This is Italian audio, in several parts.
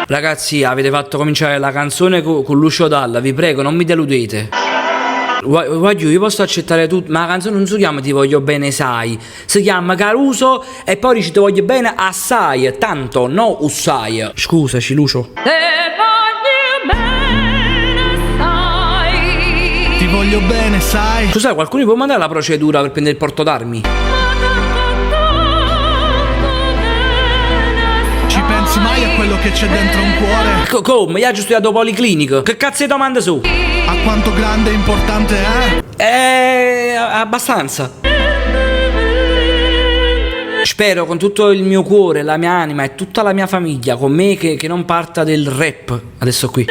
Ragazzi, avete fatto cominciare la canzone con Lucio Dalla, vi prego, non mi deludete. Voglio, io posso accettare tutto, ma la canzone non si chiama Ti voglio bene sai, si chiama Caruso e poi dici ti voglio bene assai, tanto, no ussai. Scusaci Lucio. Ti voglio bene sai. Scusate, qualcuno mi può mandare la procedura per prendere il porto d'armi? Ci pensi mai a quello che c'è dentro un cuore? Come? Io ho studiato policlinico. Che cazzo di domande su? A quanto grande e importante è? Abbastanza. Spero con tutto il mio cuore, la mia anima e tutta la mia famiglia con me che non parta del rap adesso qui.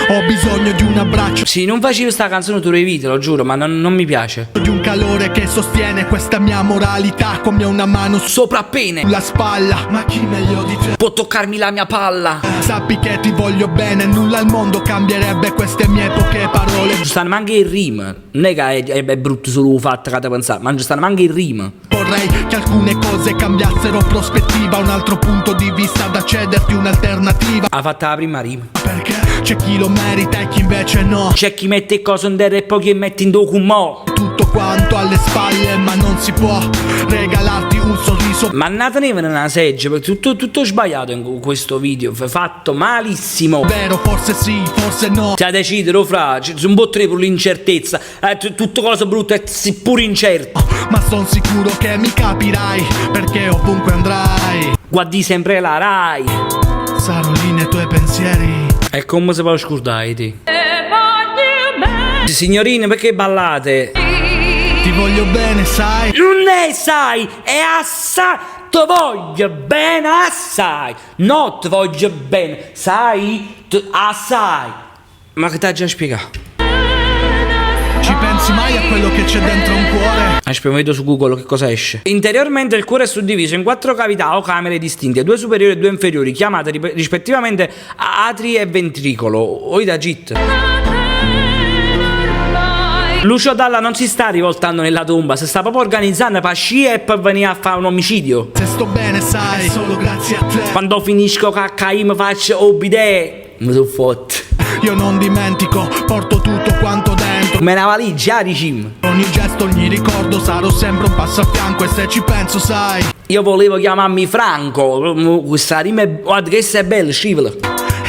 Ho bisogno di un abbraccio. Sì, non facevo sta canzone tu rivite, lo giuro, ma non mi piace. Di un calore che sostiene questa mia moralità, come una mano Sopra pene sulla spalla. Ma chi meglio di te può toccarmi la mia palla? Sappi che ti voglio bene, nulla al mondo cambierebbe queste mie poche parole. Ci stanno anche il rima. Non è che è brutto solo fatto che te pensare, ma ci stanno anche il rima. Vorrei che alcune cose cambiassero prospettiva, un altro punto di vista da cederti, un'alternativa. Ha fatta la prima rima. Perché c'è chi lo merita e chi invece no. C'è chi mette cose in terra e poi chi mette in documento. Tutto quanto alle spalle, ma non si può regalarti un sorriso. Mannatene nella seggia, perché tutto sbagliato in questo video, fatto malissimo. Vero, forse sì, forse no. Cioè decidere fra, un po' per l'incertezza, tutto cosa brutta è pure incerto. Ma son sicuro che mi capirai, perché ovunque andrai Guardi sempre la Rai. sarò lì nei tuoi pensieri. E come si può scordare te? Signorine, perché ballate? Ti voglio bene sai. Non è sai, è assai. Ti voglio bene assai. No, ti voglio bene, sai, assai. Ma che ti ha già spiegato? Ci pensi mai a quello che c'è dentro un cuore? Aspetta, vedo su Google che cosa esce. Interiormente il cuore è suddiviso in 4 cavità o camere distinte, 2 superiori e 2 inferiori, chiamate rispettivamente atri e ventricolo. Oida git. Lucio Dalla non si sta rivoltando nella tomba, si sta proprio organizzando per scia e per venire a fare un omicidio. Se sto bene sai, è solo grazie a te. Quando finisco che mi faccio obide, mi sono fatto. Io non dimentico, porto tutto quanto dentro. Me una valigia a ricim. Ogni gesto, ogni ricordo, sarò sempre un passo a fianco. E se ci penso sai, Io volevo chiamarmi Franco. Questa rima è... Guarda che è bella, scivola.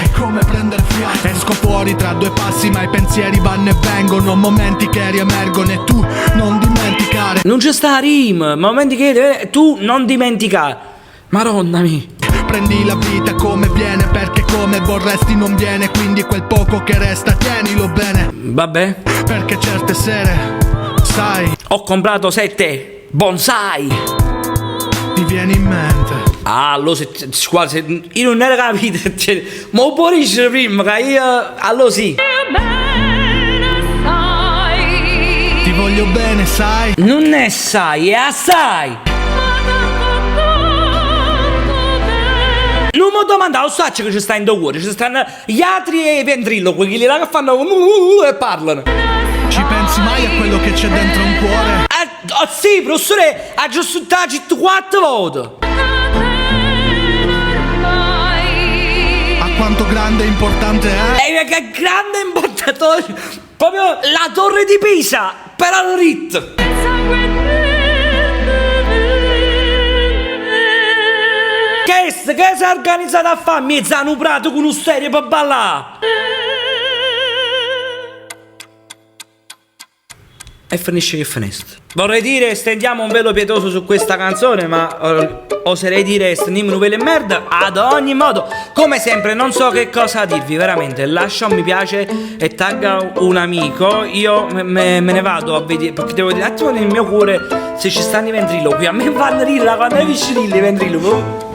è come prendere fiato. Esco fuori tra 2 passi, ma i pensieri vanno e vengono. Momenti che riemergono e tu non dimenticare. Non c'è sta rima, momenti che tu non dimenticare. Madonna mia. Prendi la vita come viene, perché come vorresti non viene. Quindi quel poco che resta tienilo bene, Vabbè. perché certe sere, sai, Ho comprato 7 bonsai. ti viene in mente. Allora se io non ero capito. Ma un po' dice prima che io. Allora sì. Ti voglio bene sai. Non è sai, è assai. Non mi domanda, lo saccio che ci sta in due cuori. Ci stanno gli atri e i ventrilo, quelli là che fanno e parlano. Ci pensi mai a quello che c'è dentro un cuore? Sì, professore, ha già suttato 4 volte. A quanto grande e importante è? Che grande importante. Proprio la torre di Pisa, però rit. Che si è organizzato a fare mezz'anno prato con un stereo per ballare? E finisce che finisce. Vorrei dire stendiamo un velo pietoso su questa canzone, ma oserei dire stendiamo un velo e merda. Ad ogni modo, come sempre non so che cosa dirvi, veramente. Lascia un mi piace e tagga un amico. Io me ne vado a vedere, perché devo dire un attimo nel mio cuore se ci stanno i ventriloqui. A me fanno ridere quando hai visto i ventriloqui.